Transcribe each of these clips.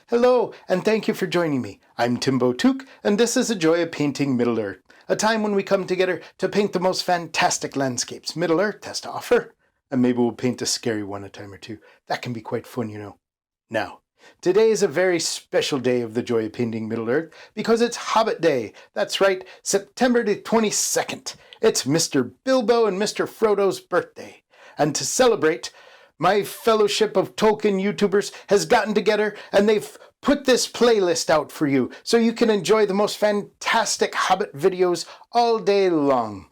Hello, and thank you for joining me. I'm Timbo Took, and this is A Joy of Painting Middle-earth, a time when we come together to paint the most fantastic landscapes Middle-earth has to offer. And maybe we'll paint a scary one a time or two. That can be quite fun, you know. Now, today is a very special day of The Joy of Painting Middle-earth because it's Hobbit Day. That's right, September the 22nd. It's Mr. Bilbo and Mr. Frodo's birthday. And to celebrate, my fellowship of Tolkien YouTubers has gotten together and they've put this playlist out for you so you can enjoy the most fantastic Hobbit videos all day long.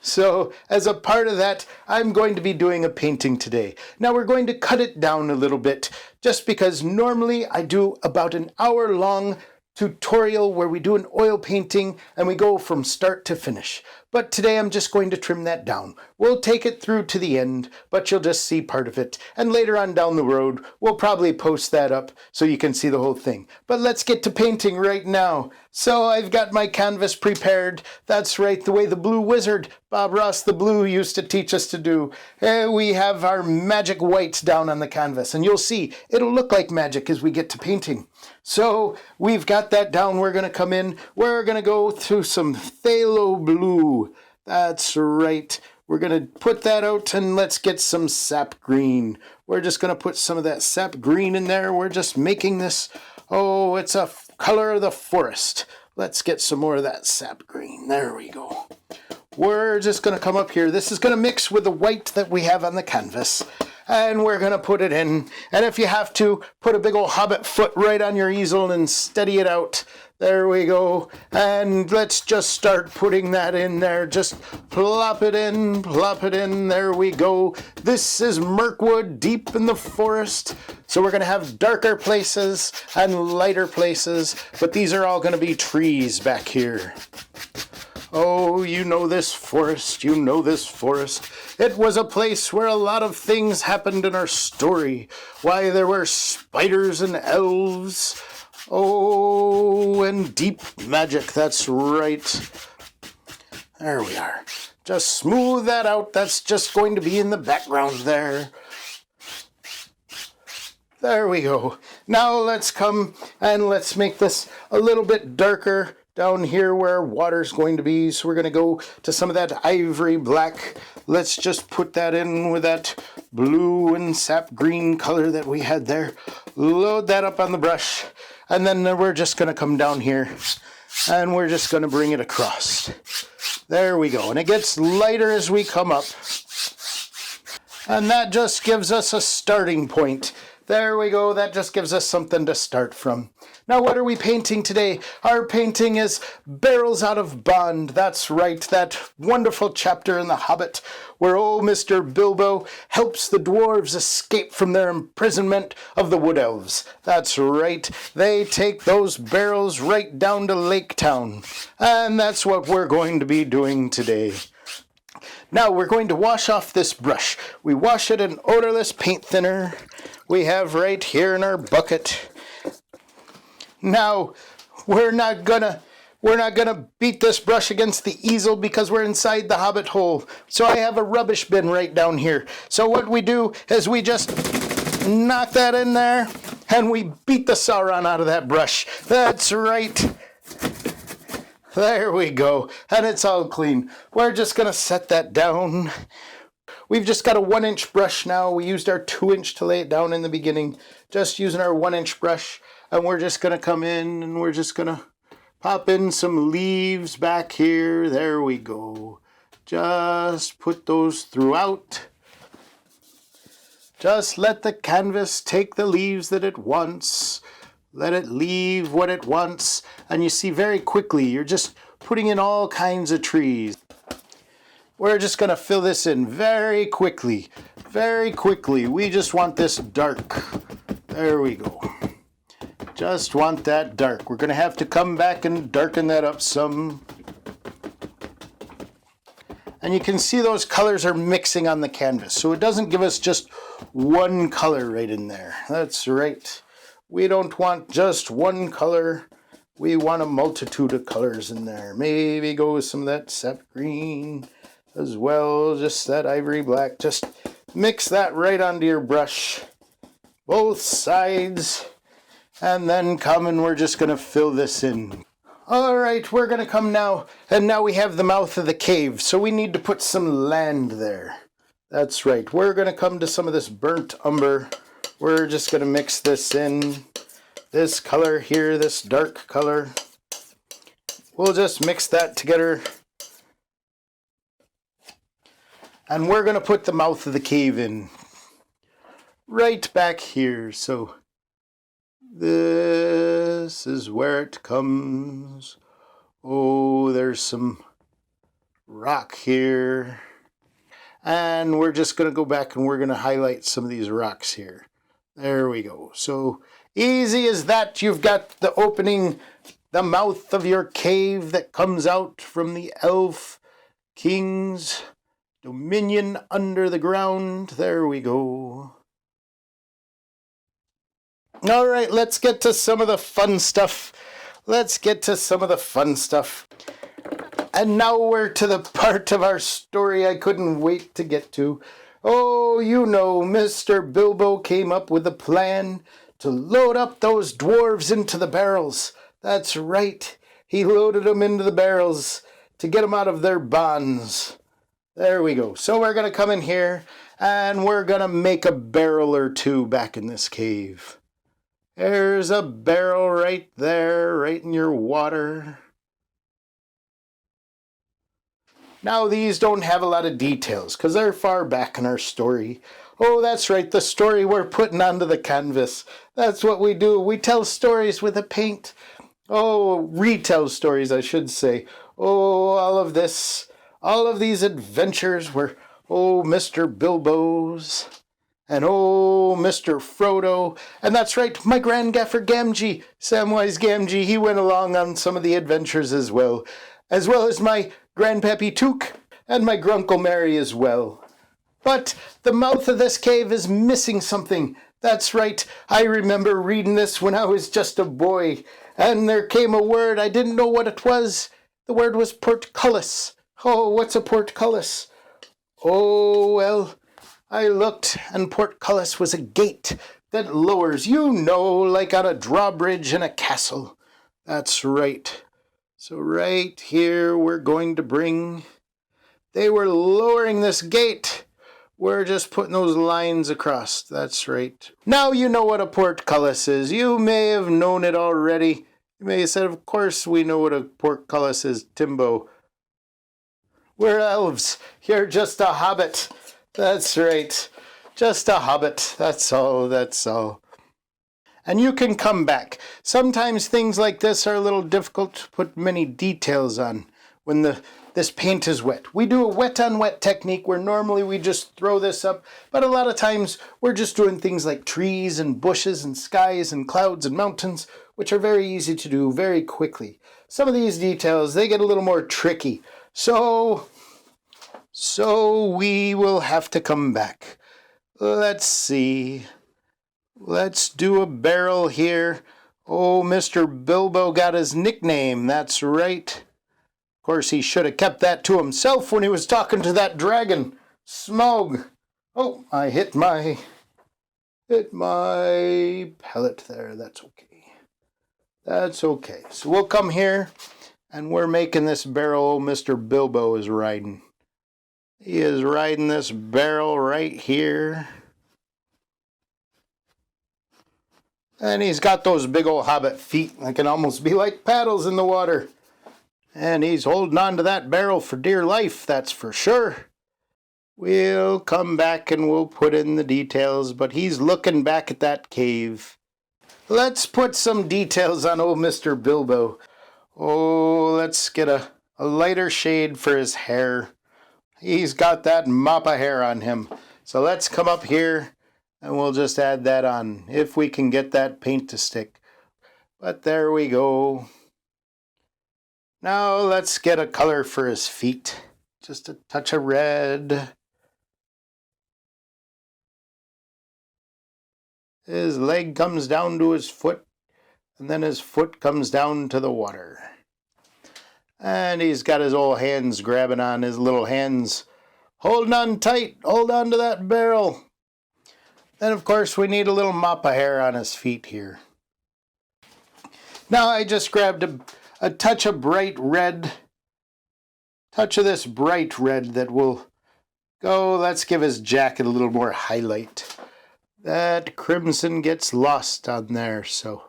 So, as a part of that, I'm going to be doing a painting today. Now we're going to cut it down a little bit, just because normally I do about an hour-long tutorial where we do an oil painting and we go from start to finish. But today I'm just going to trim that down. We'll take it through to the end, but you'll just see part of it. And later on down the road, we'll probably post that up so you can see the whole thing. But let's get to painting right now. So I've got my canvas prepared. That's right, the way the Blue Wizard, Bob Ross the Blue, used to teach us to do. We have our magic whites down on the canvas. And you'll see, it'll look like magic as we get to painting. So we've got that down. We're going to come in. We're going to go through some phthalo blue. That's right. We're going to put that out and let's get some sap green. We're just going to put some of that sap green in there. We're just making this, oh, it's a color of the forest. Let's get some more of that sap green. There we go. We're just going to come up here. This is going to mix with the white that we have on the canvas. And we're going to put it in. And if you have to, put a big old hobbit foot right on your easel and steady it out. There we go. And let's just start putting that in there. Just plop it in, plop it in. There we go. This is Mirkwood deep in the forest. So we're going to have darker places and lighter places. But these are all going to be trees back here. Oh, you know this forest, you know this forest. It was a place where a lot of things happened in our story. Why, there were spiders and elves. Oh, and deep magic, that's right. There we are. Just smooth that out. That's just going to be in the background there. There we go. Now let's come and let's make this a little bit darker down here where water's going to be. So we're going to go to some of that ivory black. Let's just put that in with that blue and sap green color that we had there. Load that up on the brush. And then we're just going to come down here and we're just going to bring it across. There we go. And it gets lighter as we come up. And that just gives us a starting point. There we go. That just gives us something to start from. Now, what are we painting today? Our painting is Barrels Out of Bond. That's right, that wonderful chapter in The Hobbit where old Mr. Bilbo helps the dwarves escape from their imprisonment of the wood elves. That's right, they take those barrels right down to Lake Town. And that's what we're going to be doing today. Now we're going to wash off this brush. We wash it in odorless paint thinner we have right here in our bucket. Now, we're not gonna beat this brush against the easel because we're inside the hobbit hole. So I have a rubbish bin right down here. So what we do is we just knock that in there and we beat the Sauron out of that brush. That's right. There we go. And it's all clean. We're just gonna set that down. We've just got a 1-inch brush now. We used our 2-inch to lay it down in the beginning. Just using our 1-inch brush. And we're just going to come in and we're just going to pop in some leaves back here. There we go. Just put those throughout. Just let the canvas take the leaves that it wants. Let it leave what it wants. And you see very quickly, you're just putting in all kinds of trees. We're just going to fill this in very quickly. Very quickly. We just want this dark. There we go. Just want that dark. We're going to have to come back and darken that up some. And you can see those colors are mixing on the canvas. So it doesn't give us just one color right in there. That's right. We don't want just one color. We want a multitude of colors in there. Maybe go with some of that sap green as well. Just that ivory black. Just mix that right onto your brush. Both sides. And then come and we're just going to fill this in. All right, we're going to come now. And now we have the mouth of the cave. So we need to put some land there. That's right. We're going to come to some of this burnt umber. We're just going to mix this in. This color here, this dark color. We'll just mix that together. And we're going to put the mouth of the cave in. Right back here. So this is where it comes. Oh, there's some rock here. And we're just going to go back and we're going to highlight some of these rocks here. There we go. So easy as that. You've got the opening, the mouth of your cave that comes out from the elf king's dominion under the ground. There we go. All right, let's get to some of the fun stuff. And now we're to the part of our story I couldn't wait to get to. Oh, you know, Mr. Bilbo came up with a plan to load up those dwarves into the barrels. That's right. He loaded them into the barrels to get them out of their bonds. There we go. So we're going to come in here and we're going to make a barrel or two back in this cave. There's a barrel right there, right in your water. Now these don't have a lot of details because they're far back in our story. Oh, that's right, the story we're putting onto the canvas. That's what we do. We tell stories with a paint. Oh, retell stories, I should say. Oh, all of these adventures were, oh, Mr. Bilbo's. And oh, Mr. Frodo. And that's right, my grandgaffer Gamgee, Samwise Gamgee, he went along on some of the adventures as well as my Grandpappy Took and my Grunkle Mary as well. But the mouth of this cave is missing something. That's right, I remember reading this when I was just a boy, and there came a word, I didn't know what it was. The word was portcullis. Oh, what's a portcullis? Oh, well, I looked, and portcullis was a gate that lowers, you know, like on a drawbridge in a castle. That's right. So right here we're going to bring, they were lowering this gate. We're just putting those lines across. That's right. Now you know what a portcullis is. You may have known it already. You may have said, of course we know what a portcullis is, Timbo. We're elves. You're just a hobbit. That's right. Just a hobbit. That's all. And you can come back. Sometimes things like this are a little difficult to put many details on when this paint is wet. We do a wet on wet technique where normally we just throw this up, but a lot of times we're just doing things like trees and bushes and skies and clouds and mountains, which are very easy to do very quickly. Some of these details, they get a little more tricky. So we will have to come back. Let's see. Let's do a barrel here. Oh, Mr. Bilbo got his nickname. That's right. Of course, he should have kept that to himself when he was talking to that dragon, Smaug. Oh, I hit my pellet there. That's okay. So we'll come here, and we're making this barrel Mr. Bilbo is riding. He is riding this barrel right here. And he's got those big old hobbit feet that can almost be like paddles in the water. And he's holding on to that barrel for dear life, that's for sure. We'll come back and we'll put in the details, but he's looking back at that cave. Let's put some details on old Mr. Bilbo. Oh, let's get a lighter shade for his hair. He's got that mop of hair on him. So let's come up here and we'll just add that on, if we can get that paint to stick. But there we go. Now let's get a color for his feet. Just a touch of red. His leg comes down to his foot, and then his foot comes down to the water. And he's got his old hands grabbing on, his little hands holding on tight, hold on to that barrel. Then, of course, we need a little mop of hair on his feet here. Now I just grabbed a touch of bright red, touch of this bright red that will go, let's give his jacket a little more highlight. That crimson gets lost on there, so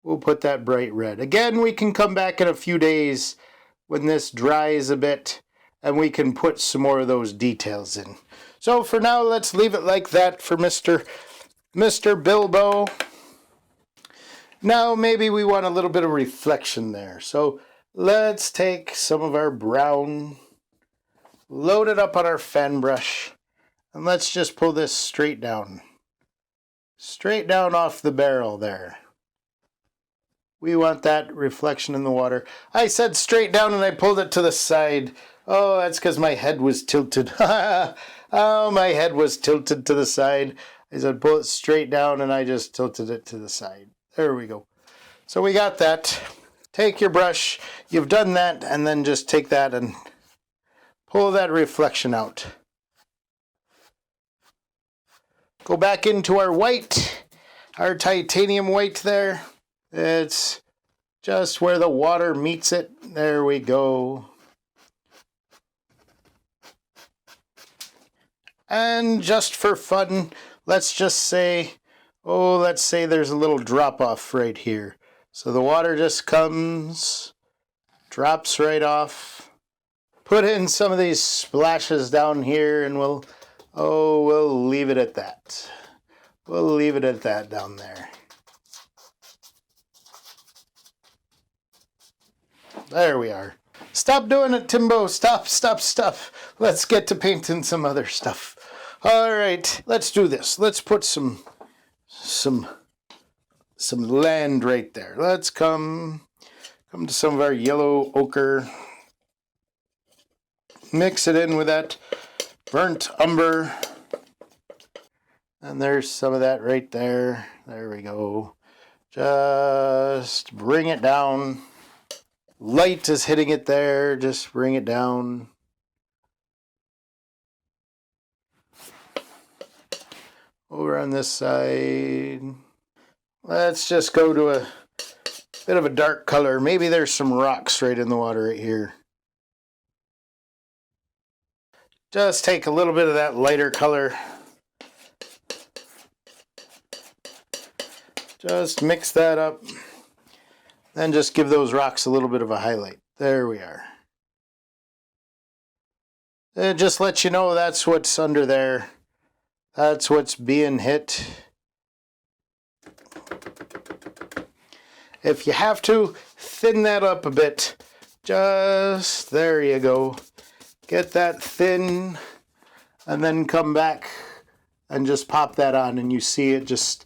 we'll put that bright red. Again, we can come back in a few days when this dries a bit, and we can put some more of those details in. So for now, let's leave it like that for Mr. Bilbo. Now maybe we want a little bit of reflection there. So let's take some of our brown, load it up on our fan brush, and let's just pull this straight down. Straight down off the barrel there. We want that reflection in the water. I said straight down and I pulled it to the side. Oh, that's because my head was tilted. Oh, my head was tilted to the side. I said pull it straight down and I just tilted it to the side. There we go. So we got that. Take your brush. You've done that, and then just take that and pull that reflection out. Go back into our white, our titanium white there. It's just where the water meets it. There we go. And just for fun, let's just say, let's say there's a little drop off right here. So the water just comes, drops right off. Put in some of these splashes down here, and we'll leave it at that. We'll leave it at that down there. There we are. Stop doing it, Timbo. Stop. Let's get to painting some other stuff. All right, let's do this. Let's put some land right there. Let's come to some of our yellow ochre. Mix it in with that burnt umber. And there's some of that right there. There we go. Just bring it down. Light is hitting it there. Just bring it down. Over on this side. Let's just go to a bit of a dark color. Maybe there's some rocks right in the water right here. Just take a little bit of that lighter color. Just mix that up. Then just give those rocks a little bit of a highlight. There we are. And just let you know that's what's under there. That's what's being hit. If you have to, thin that up a bit. Just, there you go. Get that thin, and then come back and just pop that on, and you see it just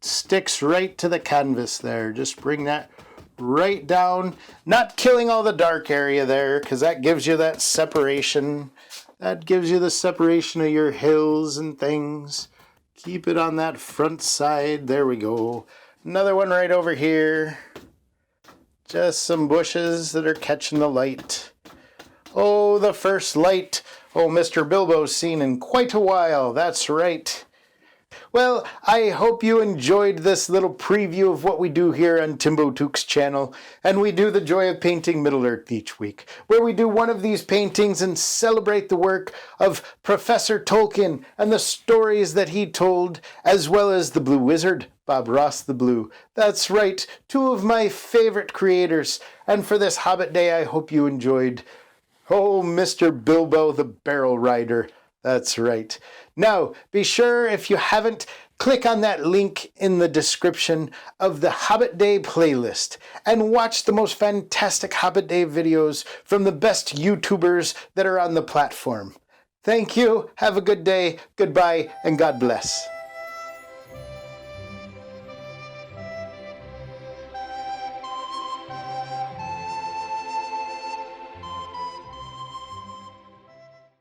sticks right to the canvas there. Just bring that right down, not killing all the dark area there, because that gives you that separation. That gives you the separation of your hills and things. Keep it on that front side. There we go. Another one right over here. Just some bushes that are catching the light. Oh, the first light. Oh, Mr. Bilbo's seen in quite a while. That's right. Well, I hope you enjoyed this little preview of what we do here on Timbo Took's channel. And we do the Joy of Painting Middle-earth each week, where we do one of these paintings and celebrate the work of Professor Tolkien and the stories that he told, as well as the Blue Wizard, Bob Ross the Blue. That's right, two of my favorite creators. And for this Hobbit Day, I hope you enjoyed. Oh, Mr. Bilbo the Barrel Rider. That's right. Now, be sure, if you haven't, click on that link in the description of the Hobbit Day playlist and watch the most fantastic Hobbit Day videos from the best YouTubers that are on the platform. Thank you, have a good day, goodbye, and God bless.